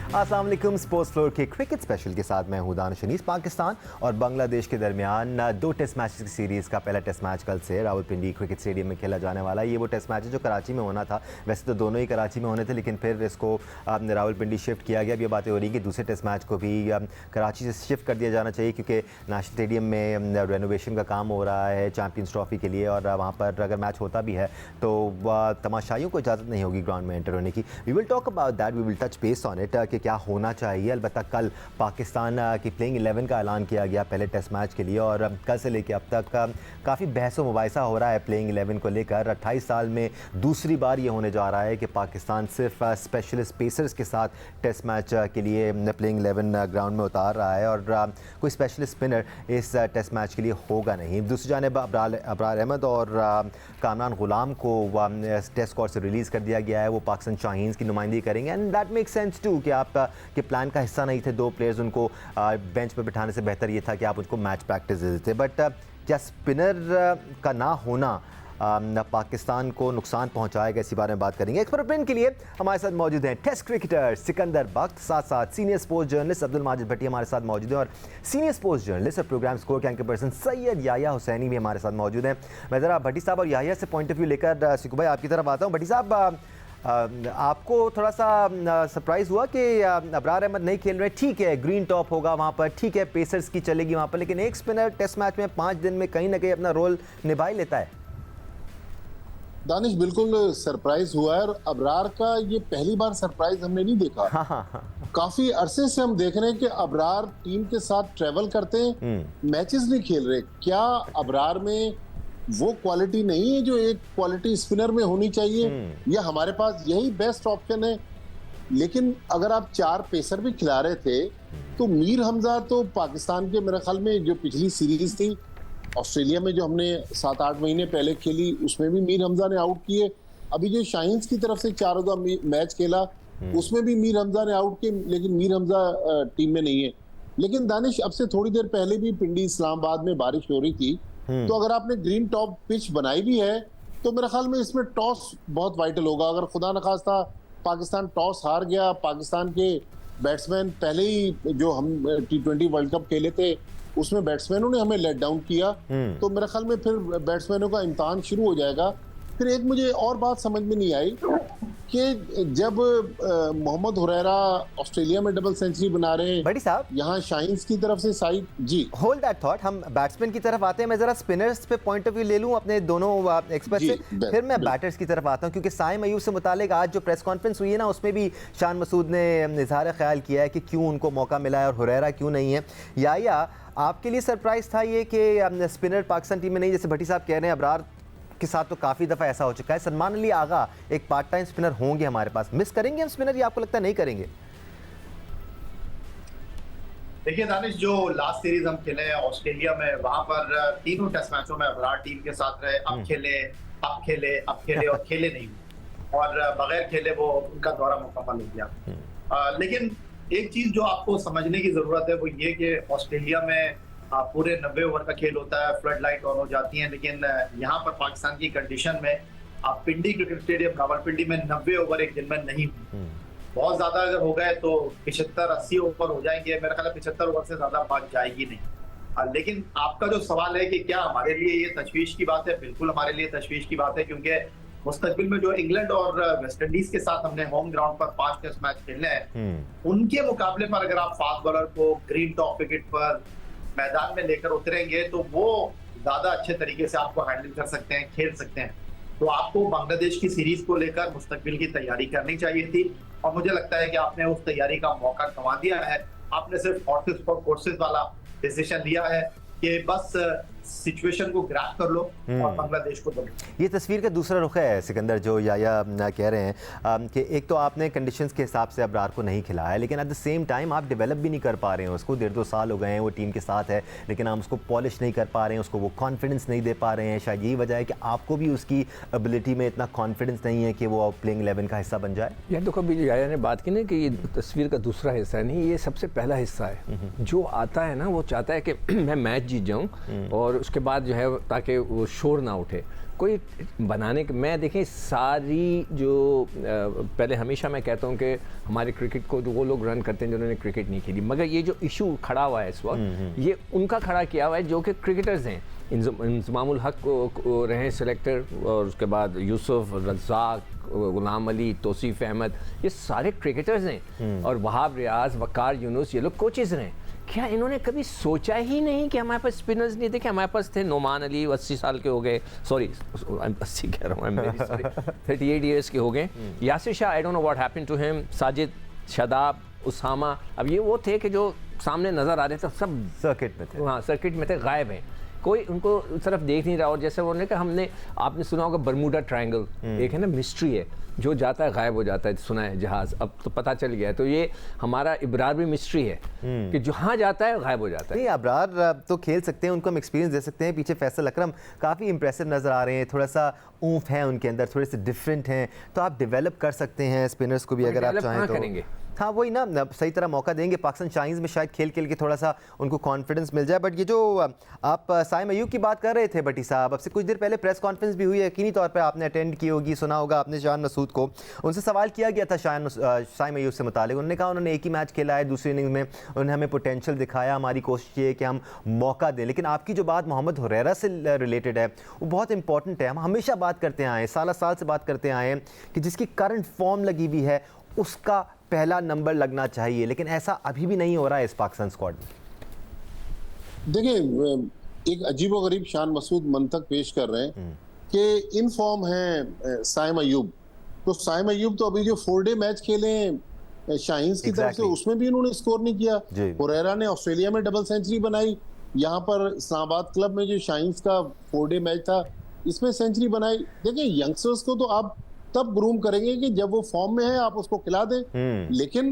अस्सलाम वालेकुम। Sports floor के क्रिकेट स्पेशल के साथ मैं हूं दानिश अनीस। पाकिस्तान और बांग्लादेश के दरमियान दो टेस्ट मैचेस की सीरीज़ का पहला टेस्ट मैच कल से रावलपिंडी क्रिकेट स्टेडियम में खेला जाने वाला है। ये वो टेस्ट मैच है जो कराची में होना था। वैसे तो दोनों ही कराची में होने थे, लेकिन फिर इसको रावलपिंडी शिफ्ट किया गया। अब ये बातें हो रही कि दूसरे टेस्ट मैच को भी कराची से शिफ्ट कर दिया जाना चाहिए, क्योंकि नेशनल स्टेडियम में रेनोवेशन का काम हो रहा है चैम्पियंस ट्रॉफी के लिए, और वहाँ पर अगर मैच होता भी है तो तमाशाइयों को इजाज़त नहीं होगी ग्राउंड में एंटर होने की। We will talk about that, we will touch base on it कि क्या होना चाहिए। अलबत्ता कल पाकिस्तान की प्लेइंग 11 का ऐलान किया गया पहले टेस्ट मैच के लिए, और कल से लेकर अब तक काफ़ी बहस व मुबाहिसा हो रहा है प्लेइंग 11 को लेकर। 28 साल में दूसरी बार ये होने जा रहा है कि पाकिस्तान सिर्फ स्पेशलिस्ट पेसर्स के साथ टेस्ट मैच के लिए प्लेइंग 11 ग्राउंड में उतार रहा है, और कोई स्पेशलिस्ट स्पिनर इस टेस्ट मैच के लिए होगा नहीं। दूसरी जानिब अबरार अहमद और कामरान गुलाम को टेस्ट स्क्वाड से रिलीज़ कर दिया गया है। वो पाकिस्तान शाहीन्स की नुमाइंदगी करेंगे, and that make sense to कि आप के प्लान का हिस्सा नहीं थे दो प्लेयर्स, उनको बेंच पर बिठाने से बेहतर ये था कि आप उनको मैच प्रैक्टिस दे देते। बट क्या स्पिनर का ना होना पाकिस्तान को नुकसान पहुंचाएगा, इसी बारे में बात करेंगे। एक्सपर्ट ओपिनियन के लिए हमारे साथ मौजूद हैं टेस्ट क्रिकेटर सिकंदर बख्त, साथ साथ senior sports journalist Abdul Majid Bhatti हमारे साथ मौजूद हैं, और सीनियर स्पोर्ट्स जर्नलिस्ट और प्रोग्राम स्कोर के एंकर पर्सन सैयद याह्या हुसैनी भी हमारे साथ मौजूद हैं। मैं ज़रा भट्टी साहब और याह्या से पॉइंट ऑफ व्यू लेकर सिकू भाई आपकी तरफ आता हूँ। भट्टी साहब, आपको थोड़ा सा सरप्राइज़ हुआ कि अबरार अहमद नहीं खेल रहे? ठीक है, ग्रीन टॉप होगा वहाँ पर, ठीक है, पेसर्स की चलेगी वहाँ पर, लेकिन एक स्पिनर टेस्ट मैच में 5 दिन में कहीं ना कहीं अपना रोल निभा ही लेता है। दानिश, बिल्कुल सरप्राइज हुआ है, और अबरार का ये पहली बार सरप्राइज हमने नहीं देखा। काफी अरसे से हम देख रहे हैं कि अबरार टीम के साथ ट्रेवल करते हैं, मैचेस नहीं खेल रहे। क्या अबरार में वो क्वालिटी नहीं है जो एक क्वालिटी स्पिनर में होनी चाहिए, या हमारे पास यही बेस्ट ऑप्शन है? लेकिन अगर आप 4 पेसर भी खिला रहे थे तो मीर हमजा तो पाकिस्तान के मेरे ख्याल में जो पिछली सीरीज थी ऑस्ट्रेलिया में जो हमने 7-8 महीने पहले खेली, उसमें भी मीर हमजा ने आउट किए। अभी जो शाहीन्स की तरफ से 4 मैच खेला उसमें भी मीर हमजा ने आउट किए, लेकिन मीर हमजा टीम में नहीं है। लेकिन दानिश, अब से थोड़ी देर पहले भी पिंडी इस्लामाबाद में बारिश हो रही थी, तो अगर आपने ग्रीन टॉप पिच बनाई भी है तो मेरे ख्याल में इसमें टॉस बहुत वाइटल होगा। अगर खुदा न खास्ता पाकिस्तान टॉस हार गया, पाकिस्तान के बैट्समैन पहले ही जो हम T20 वर्ल्ड कप खेले थे उसमें बैट्समैनों ने हमें लेट डाउन किया, तो मेरे ख्याल में फिर बैट्समैनों का इम्तिहान शुरू हो जाएगा। फिर एक मुझे और बात समझ में नहीं आई कि जब मोहम्मद हुरैरा ऑस्ट्रेलिया में डबल सेंचुरी बना रहे हैं, बड़ी साहब यहाँ शाहीन्स की तरफ से साइड जी होल्ड दैट थॉट, हम बैट्समैन की तरफ आते हैं। मैं जरा स्पिनर्स पे पॉइंट ऑफ व्यू ले लूं अपने दोनों एक्सपर्ट से, फिर मैं बैटर्स की तरफ आता हूं, क्योंकि साइम अयूब से मुतालिक आज जो प्रेस कॉन्फ्रेंस हुई है ना, उसमें भी शान मसूद ने इजहार ख्याल किया है कि क्यों उनको मौका मिला है और हुरैरा क्यों नहीं है। या आपके लिए सरप्राइज था ये कि स्पिनर पाकिस्तान टीम में नहीं? जैसे भट्टी साहब कह रहे हैं अबरार के साथ तो काफ़ी दफ़ा ऐसा हो चुका है। सलमान अली आगा एक पार्ट टाइम स्पिनर होंगे हमारे पास, मिस करेंगे हम स्पिनर, या आपको लगता है नहीं करेंगे? देखिए दानिश, जो लास्ट सीरीज हम खेले हैं ऑस्ट्रेलिया में, वहां पर तीनों टेस्ट मैचों में अबरार टीम के साथ रहे। अब खेले और खेले नहीं, और बगैर खेले वो उनका दौरा मुकम्मल हो गया। लेकिन एक चीज जो आपको समझने की जरूरत है वो ये कि ऑस्ट्रेलिया में पूरे 90 ओवर का खेल होता है, फ्लड लाइट ऑन हो जाती है, लेकिन यहाँ पर पाकिस्तान की कंडीशन में आप पिंडी क्रिकेट स्टेडियम रावलपिंडी में 90 ओवर एक दिन में नहीं, बहुत ज्यादा अगर हो गए तो 75-80 ओवर हो जाएंगे। मेरा ख्याल है 75 ओवर से ज्यादा बात जाएगी नहीं। लेकिन आपका जो सवाल है कि क्या हमारे लिए ये तशवीश की बात है, बिल्कुल हमारे लिए तशवीश की बात है, क्योंकि मुस्तकबिल में जो इंग्लैंड और वेस्ट इंडीज के साथ हमने होम ग्राउंड पर 5 टेस्ट मैच खेलने हैं, उनके मुकाबले पर अगर आप फास्ट बॉलर को ग्रीन टॉप विकेट पर मैदान में लेकर उतरेंगे तो वो ज्यादा अच्छे तरीके से आपको हैंडल कर सकते हैं, खेल सकते हैं। तो आपको बांग्लादेश की सीरीज को लेकर मुस्तकबिल की तैयारी करनी चाहिए थी, और मुझे लगता है कि आपने उस तैयारी का मौका गंवा दिया है। आपने सिर्फ हॉर्सेस फॉर कोर्सेज वाला डिसीजन लिया है कि बस सिचुएशन को ग्रैब कर लो और बांग्लादेश को दो। ये तस्वीर का दूसरा रुख है सिकंदर, जो याया कह रहे हैं कि एक तो आपने कंडीशंस के हिसाब से अबरार को नहीं खिलाया, लेकिन एट द सेम टाइम आप डेवलप भी नहीं कर पा रहे हैं उसको। 1.5-2 साल हो गए हैं वो टीम के साथ है, लेकिन आप उसको पॉलिश नहीं कर पा रहे हैं, उसको वो कॉन्फिडेंस नहीं दे पा रहे हैं। शायद यही वजह है कि आपको भी उसकी एबिलिटी में इतना कॉन्फिडेंस नहीं है कि वो प्लेइंग 11 का हिस्सा बन जाए। यार देखो, अभी याया ने बात की ना कि ये तस्वीर का दूसरा हिस्सा नहीं, ये सबसे पहला हिस्सा है। जो आता है ना वो चाहता है कि मैं मैच जीत जाऊँ, और उसके बाद जो है ताकि वो शोर ना उठे। कोई बनाने के, मैं देखें सारी जो पहले हमेशा मैं कहता हूँ कि हमारे क्रिकेट को जो वो लोग रन करते हैं जिन्होंने क्रिकेट नहीं खेली, मगर ये जो इशू खड़ा हुआ है इस वक्त ये उनका खड़ा किया हुआ है जो कि क्रिकेटर्स हैं। इंजमामुल हक को रहे सिलेक्टर, और उसके बाद यूसुफ, रज़ाक, गुलाम अली, तौसीफ अहमद, ये सारे क्रिकेटर्स हैं, और वहाब रियाज, वकार यूनुस, ये लोग कोचेज़ रहे। क्या इन्होंने कभी सोचा ही नहीं कि हमारे पास स्पिनर्स नहीं थे? कि हमारे पास थे नोमान अली 80 साल के हो गए, सॉरी 80 कह रहा हूँ, 38 ईयर्स के हो गए। Yasir Shah, I don't know what happened to him, Sajid, Shadab, Usama, अब ये वो थे कि जो सामने नज़र आ रहे थे, सब सर्किट में थे। हाँ, सर्किट में थे, गायब हैं, कोई उनको तरफ देख नहीं रहा। और जैसे उन्होंने कहा, हमने, आपने सुना होगा बरमूडा ट्रायंगल, एक है ना मिस्ट्री है, जो जाता है गायब हो जाता है, सुना है जहाज, अब तो पता चल गया है। तो ये हमारा इब्रार भी मिस्ट्री है कि जहाँ जाता है गायब हो जाता है। नहीं, अबरार तो खेल सकते हैं, उनको हम एक्सपीरियंस दे सकते हैं। पीछे फैसल अकरम काफ़ी इंप्रेसिव नज़र आ रहे हैं, थोड़ा सा ऊँफ है उनके अंदर, थोड़े से डिफरेंट हैं, तो आप डेवलप कर सकते हैं स्पिनर्स को भी अगर आप चाहें तो। करेंगे, हाँ वही ना, सही तरह मौका देंगे। पाकिस्तान शाहीन्स में शायद खेल के थोड़ा सा उनको कॉन्फिडेंस मिल जाए। बट ये जो आप साइम अयूब की बात कर रहे थे भट्टी साहब, अब से कुछ देर पहले प्रेस कॉन्फ्रेंस भी हुई है, यकीनी तौर पे आपने अटेंड की होगी, सुना होगा आपने शान मसूद को। उनसे सवाल किया गया था साइम अयूब से मुतालिक, उन्होंने कहा उन्होंने एक ही मैच खेला है, दूसरी इनिंग में उन्होंने हमें पोटेंशियल दिखाया, हमारी कोशिश ये है कि हम मौका दें। लेकिन आपकी जो बात मोहम्मद हुरैरा से रिलेटेड है वो बहुत इंपॉर्टेंट है। हम हमेशा बात करते आए हैं, साल से बात करते आए हैं कि जिसकी करंट फॉर्म लगी हुई है उसका पहला नंबर लगना चाहिए, लेकिन ऐसा अभी भी नहीं हो रहा है इस पाकिस्तान स्क्वाड में। देखिए, एक अजीबोगरीब शान मसूद मंतक पेश कर रहे हैं कि इन फॉर्म है साइम अयूब। तो साइम अयूब तो अभी जो 4 डे मैच खेले हैं शाहीन्स की तरफ से, उसमें भी इन्होंने स्कोर नहीं किया। हुरैरा ने ऑस्ट्रेलिया में डबल सेंचुरी बनाई, यहाँ पर इस्लामाबाद क्लब में जो शाहीन्स का 4 डे मैच था इसमें सेंचुरी बनाई। देखिए, यंगस्टर्स को तो आप तब ग्रूम करेंगे कि जब वो फॉर्म में है, आप उसको खिला दें। लेकिन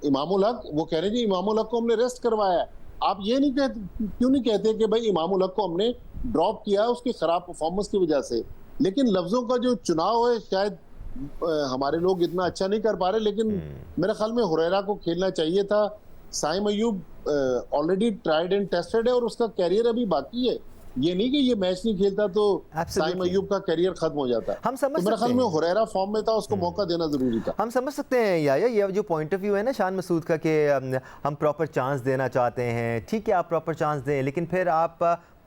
इमामुल हक, वो कह रहे हैं कि इमामुल हक को हमने रेस्ट करवाया है। आप ये नहीं कहते, क्यों नहीं कहते कि भाई इमामुल हक को हमने ड्रॉप किया उसकी खराब परफॉर्मेंस की वजह से। लेकिन लफ्जों का जो चुनाव है शायद हमारे लोग इतना अच्छा नहीं कर पा रहे। लेकिन मेरे ख्याल में हुरैरा को खेलना चाहिए था। Saim Ayub already tried and tested है और उसका कैरियर अभी बाकी है। ये नहीं कि ये मैच नहीं खेलता तो साइम अयूब का करियर खत्म हो जाता है। हम समझ तो मेरे ख्याल में हुरैरा फॉर्म में था, उसको मौका देना जरूरी था। हम समझ सकते हैं या ये जो पॉइंट ऑफ व्यू है ना शान मसूद का कि हम प्रॉपर चांस देना चाहते हैं। ठीक है, आप प्रॉपर चांस दें, लेकिन फिर आप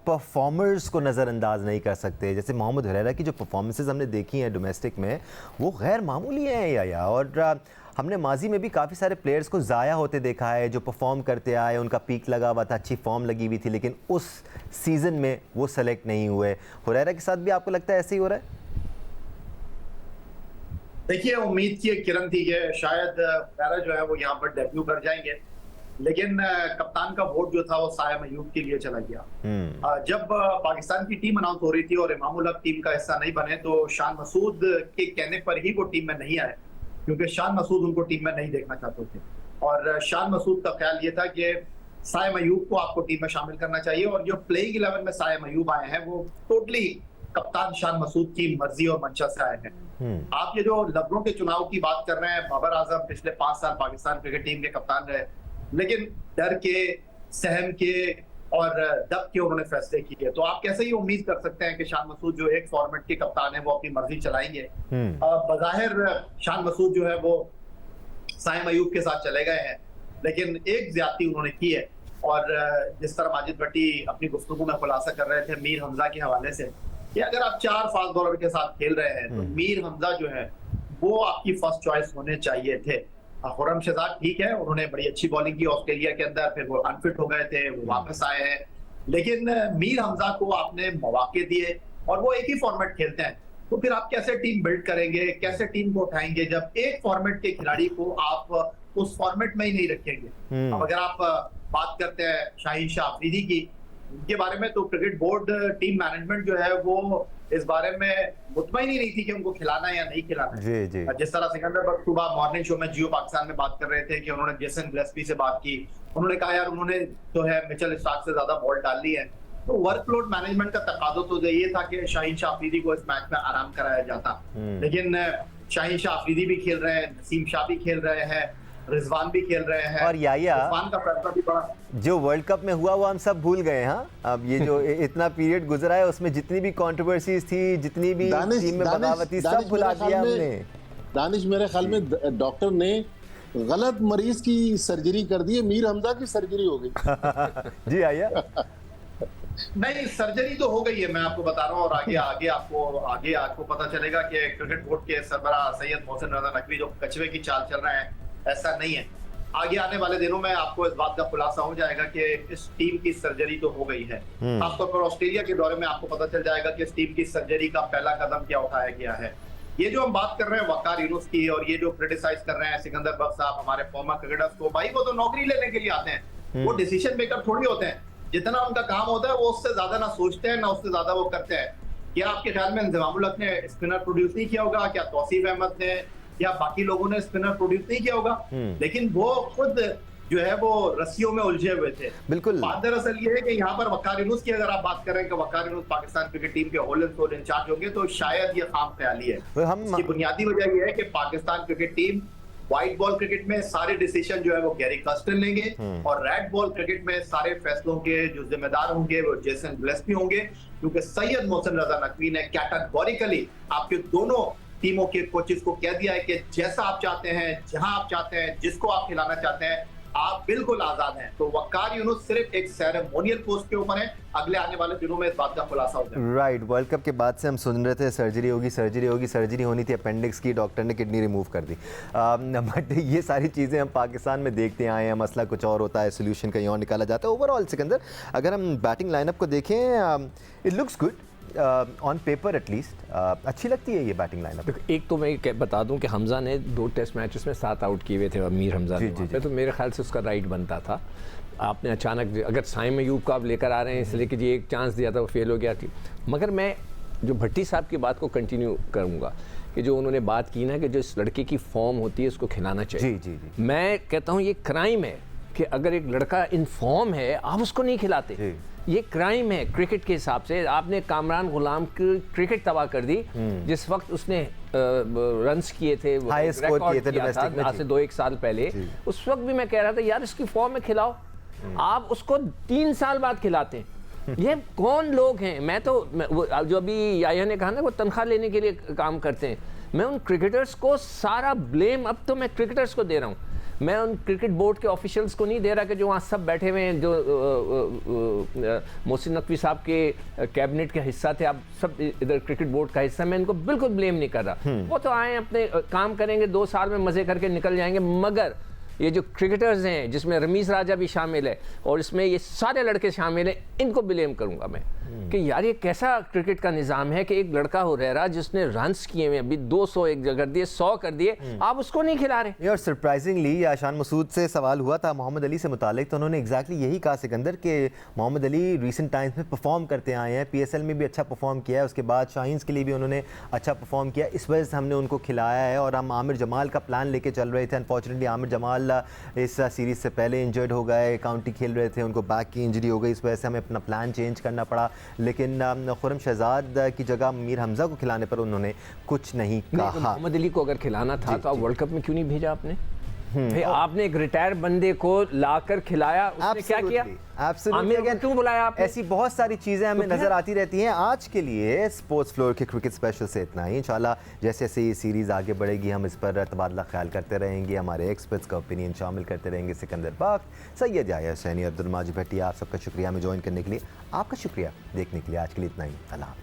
परफॉर्मर्स को नज़रअंदाज नहीं कर सकते। जैसे मोहम्मद हुरैरा की जो परफॉर्मेंसेस हमने देखी हैं डोमेस्टिक में, वो गैर मामूली हैं या और हमने माजी में भी काफ़ी सारे प्लेयर्स को ज़ाया होते देखा है जो परफॉर्म करते आए, उनका पीक लगा हुआ था, अच्छी फॉर्म लगी हुई थी, लेकिन उस सीज़न में वो सेलेक्ट नहीं हुए। हुरैरा के साथ भी आपको लगता है ऐसे ही हो रहा है? देखिए, उम्मीद की एक किरण थी कि शायद हुरैरा जो है वो यहाँ पर डेब्यू कर जाएंगे, लेकिन कप्तान का वोट जो था वो साइम अयूब के लिए चला गया। जब पाकिस्तान की टीम अनाउंस हो रही थी और इमामुल हक टीम का हिस्सा नहीं बने तो शान मसूद के कहने पर ही वो टीम में नहीं आए, क्योंकि शान मसूद उनको टीम में नहीं देखना चाहते थे। और शान मसूद का ख्याल ये था कि साइम अयूब को आपको टीम में शामिल करना चाहिए। और जो प्लेइंग 11 में साइम अयूब आए हैं वो टोटली कप्तान शान मसूद की मर्जी और मंशा से आए हैं। आप ये जो लफ्जों के चुनाव की बात कर रहे हैं, बाबर आजम पिछले 5 साल पाकिस्तान क्रिकेट टीम के कप्तान रहे, लेकिन डर के, सहम के और दब के उन्होंने फैसले किए। तो आप कैसे ही उम्मीद कर सकते हैं कि शान मसूद जो एक फॉर्मेट के कप्तान है वो अपनी मर्जी चलाएंगे? बज़ाहिर शान मसूद जो है वो साइम अयूब के साथ चले गए हैं, लेकिन एक ज्यादती उन्होंने की है। और जिस तरह माजिद भट्टी अपनी गुफ्तगू में खुलासा कर रहे थे मीर हमजा के हवाले से, कि अगर आप 4 फास्ट बॉलर के साथ खेल रहे हैं तो मीर हमजा जो है वो आपकी फर्स्ट चॉइस होने चाहिए थे। खुर्रम शहजाद ठीक है, उन्होंने बड़ी अच्छी बॉलिंग की ऑस्ट्रेलिया के अंदर, फिर वो अनफिट हो गए थे, वो वापस आए हैं, लेकिन मीर हमजा को आपने मौके दिए और वो एक ही फॉर्मेट खेलते हैं। तो फिर आप कैसे टीम बिल्ड करेंगे, कैसे टीम को उठाएंगे जब एक फॉर्मेट के खिलाड़ी को आप उस फॉर्मेट में ही नहीं रखेंगे? अब अगर आप बात करते हैं शाहीन शाह अफरीदी की, उनके बारे में तो क्रिकेट बोर्ड टीम मैनेजमेंट जो है वो इस बारे में मुतमईन ही नहीं थी कि उनको खिलाना है या नहीं खिलाना है। जिस तरह सिकंदर बख्श सुबह मॉर्निंग शो में जियो पाकिस्तान में बात कर रहे थे कि उन्होंने जेसन गिलेस्पी से बात की, उन्होंने कहा यार उन्होंने जो है मिचेल स्टार्क से ज्यादा बॉल डाल ली है। तो वर्कलोड मैनेजमेंट का तकाज़ा तो ये था कि शाहीन शाह अफरीदी को इस मैच में आराम कराया जाता, लेकिन शाहीन शाह अफरीदी भी खेल रहे हैं, नसीम शाह भी खेल रहे हैं, रिजवान भी खेल रहे हैं और याया, रिजवान का फैसला भी बड़ा जो वर्ल्ड कप में हुआ वो हम सब भूल गए। हाँ, अब ये जो इतना पीरियड गुजरा है उसमें जितनी भी कंट्रोवर्सीज थी, जितनी भी टीम में बगावत थी, सब भुला दिया हमने। दानिश, मेरे ख्याल में डॉक्टर ने गलत मरीज की सर्जरी कर दी है, मीर हमजा की सर्जरी हो गई। जी आया। नहीं, सर्जरी तो हो गई है, मैं आपको बता रहा हूँ। और आगे आपको पता चलेगा कि क्रिकेट बोर्ड के सरबराह सैयद मोहसिन रजा नकवी जो कछुए की चाल चल रहे हैं, ऐसा नहीं है। आगे आने वाले दिनों में आपको इस बात का खुलासा हो जाएगा कि इस टीम की सर्जरी तो हो गई है। खासतौर पर ऑस्ट्रेलिया के दौरे में आपको पता चल जाएगा कि इस टीम की सर्जरी का पहला कदम क्या उठाया गया है। ये जो हम बात कर रहे हैं वकार यूनुस की, और ये जो क्रिटिसाइज कर रहे हैं सिकंदर बख्श साहब, हमारे फॉर्मर क्रिकेटर्स को, भाई वो तो नौकरी लेने के लिए आते हैं, वो डिसीजन मेकर थोड़ी होते हैं। जितना उनका काम होता है वो उससे ज्यादा ना सोचते हैं ना उससे ज्यादा वो करते हैं। क्या आपके ख्याल में इंजमामुल हक ने स्पिनर प्रोड्यूस नहीं किया होगा? क्या तौसीफ अहमद ने या बाकी लोगों ने स्पिनर प्रोड्यूस नहीं किया होगा? लेकिन वो खुद जो है वो रस्सियों में उलझे हुए थे। बिल्कुल। बात दरअसल ये है कि यहाँ पर वकार यूनुस की अगर आप बात करें कि वकार यूनुस पाकिस्तान क्रिकेट टीम के होल एंड सोल इंचार्ज होंगे, तो शायद ये खाम ख्याली है। इसकी बुनियादी वजह यह है कि Pakistan cricket team white ball cricket में सारे डिसीजन जो है वो गैरी कर्स्टन लेंगे, और रेड बॉल क्रिकेट में सारे फैसलों के जो जिम्मेदार होंगे वो जेसन गिलेस्पी होंगे, क्योंकि सैयद मोहसिन रजा नकवी ने कैटेगोरिकली आपके दोनों टीमों के कोचेस को कह दिया है कि जैसा आप चाहते हैं, जहां आप चाहते हैं, जिसको आप खिलाना चाहते हैं, आप बिल्कुल आजाद हैं। तो वकार यूनुस सिर्फ एक सेरेमोनियल पोस्ट के ऊपर है। अगले आने वाले दिनों में इस बात का खुलासा हो जाएगा। राइट, वर्ल्ड कप के बाद से हम सुन रहे थे सर्जरी होगी, सर्जरी होनी थी अपेंडिक्स की, डॉक्टर ने किडनी रिमूव कर दी। बट ये सारी चीज़ें हम पाकिस्तान में देखते आए हैं, मसला कुछ और होता है, सोल्यूशन कहीं और निकाला जाता है। ओवरऑल सिकंदर, अगर हम बैटिंग लाइनअप को देखें, it looks good on paper at least. अच्छी लगती है ये बैटिंग लाइनअप। एक तो मैं बता दूं कि हमजा ने 2 टेस्ट मैचेस में 7 आउट किए हुए थे, मीर हमजा ने, तो मेरे ख्याल से उसका राइट बनता था। आपने अचानक अगर साइम अयूब को आप लेकर आ रहे हैं इसलिए कि जी एक चांस दिया था वो फेल हो गया थी। मगर मैं जो भट्टी साहब की बात को कंटिन्यू करूँगा कि जो उन्होंने बात की ना कि जो इस लड़के की फॉर्म होती है उसको खिलाना चाहिए। जी। मैं कहता हूँ ये क्राइम है कि अगर एक लड़का इन फॉर्म है आप उसको नहीं खिलाते। ये क्राइम है क्रिकेट के हिसाब से। आपने कामरान गुलाम की क्रिकेट तबाह कर दी, जिस वक्त उसने रन्स किए थे, रिकॉर्ड किए थे डोमेस्टिक में, आज से 2-1 साल पहले। उस वक्त भी मैं कह रहा था यार इसकी फॉर्म में खिलाओ। आप उसको 3 साल बाद खिलाते हैं। ये कौन लोग हैं? मैं तो जो अभी याया ने कहा ना वो तनख्वाह लेने के लिए काम करते हैं, मैं उन क्रिकेटर्स को सारा ब्लेम अब तो मैं क्रिकेटर्स को दे रहा हूँ। मैं उन क्रिकेट बोर्ड के ऑफिशियल्स को नहीं दे रहा कि जो वहाँ सब बैठे हुए हैं, जो मोहसिन नकवी साहब के कैबिनेट का हिस्सा थे, आप सब इधर क्रिकेट बोर्ड का हिस्सा। मैं इनको बिल्कुल ब्लेम नहीं कर रहा। वो तो आए अपने काम करेंगे, 2 साल में मज़े करके निकल जाएंगे। मगर ये जो क्रिकेटर्स हैं जिसमें रमीज़ राजा भी शामिल है और इसमें ये सारे लड़के शामिल हैं, इनको ब्लेम करूंगा मैं कि यार ये कैसा क्रिकेट का निज़ाम है कि एक लड़का हो रहा जिसने रन्स किए हुए अभी 200 एक जगह दिए, 100 कर दिए, आप उसको नहीं खिला रहे। और सरप्राइजिंगली आशान मसूद से सवाल हुआ था मोहम्मद अली से मुतालिक, तो उन्होंने एग्जैक्टली यही कहा सिकंदर कि मोहम्मद अली रिसेंट टाइम्स में परफॉर्म करते आए हैं, PSL में भी अच्छा परफॉर्म किया है, उसके बाद शाहीन्स के लिए भी उन्होंने अच्छा परफॉर्म किया, इस वजह से हमने उनको खिलाया है। और हम आमिर जमाल का प्लान लेके चल रहे थे, अनफॉर्चुनेटली आमिर जमाल इस सीरीज़ से पहले इंजर्ड हो गए, काउंटी खेल रहे थे, उनको बैक की इंजरी हो गई, इस वजह से हमें अपना प्लान चेंज करना पड़ा। लेकिन खुर्रम शहजाद की जगह मीर हमजा को खिलाने पर उन्होंने कुछ नहीं कहा। मोहम्मद अली को अगर खिलाना था तो आप वर्ल्ड कप में क्यों नहीं भेजा आपने? भाई आपने एक रिटायर बंदे को लाकर खिलाया, उसने क्या किया? आमिर क्यों बुलाया आपने? ऐसी बहुत सारी चीज़ें हमें नज़र आती रहती हैं। आज के लिए स्पोर्ट्स फ्लोर के क्रिकेट स्पेशल से इतना ही। इंशाल्लाह जैसे जैसे ये सीरीज़ आगे बढ़ेगी हम इस पर तबादला ख्याल करते रहेंगे, हमारे एक्सपर्ट्स का ओपिनियन शामिल करते रहेंगे। सिकंदर बाग, सैयद याया हुसैनी, अब्दुल माजिद भट्टी, आप सबका शुक्रिया हमें ज्वाइन करने के लिए, आपका शुक्रिया देखने के लिए। आज के लिए इतना ही। अल्लाह।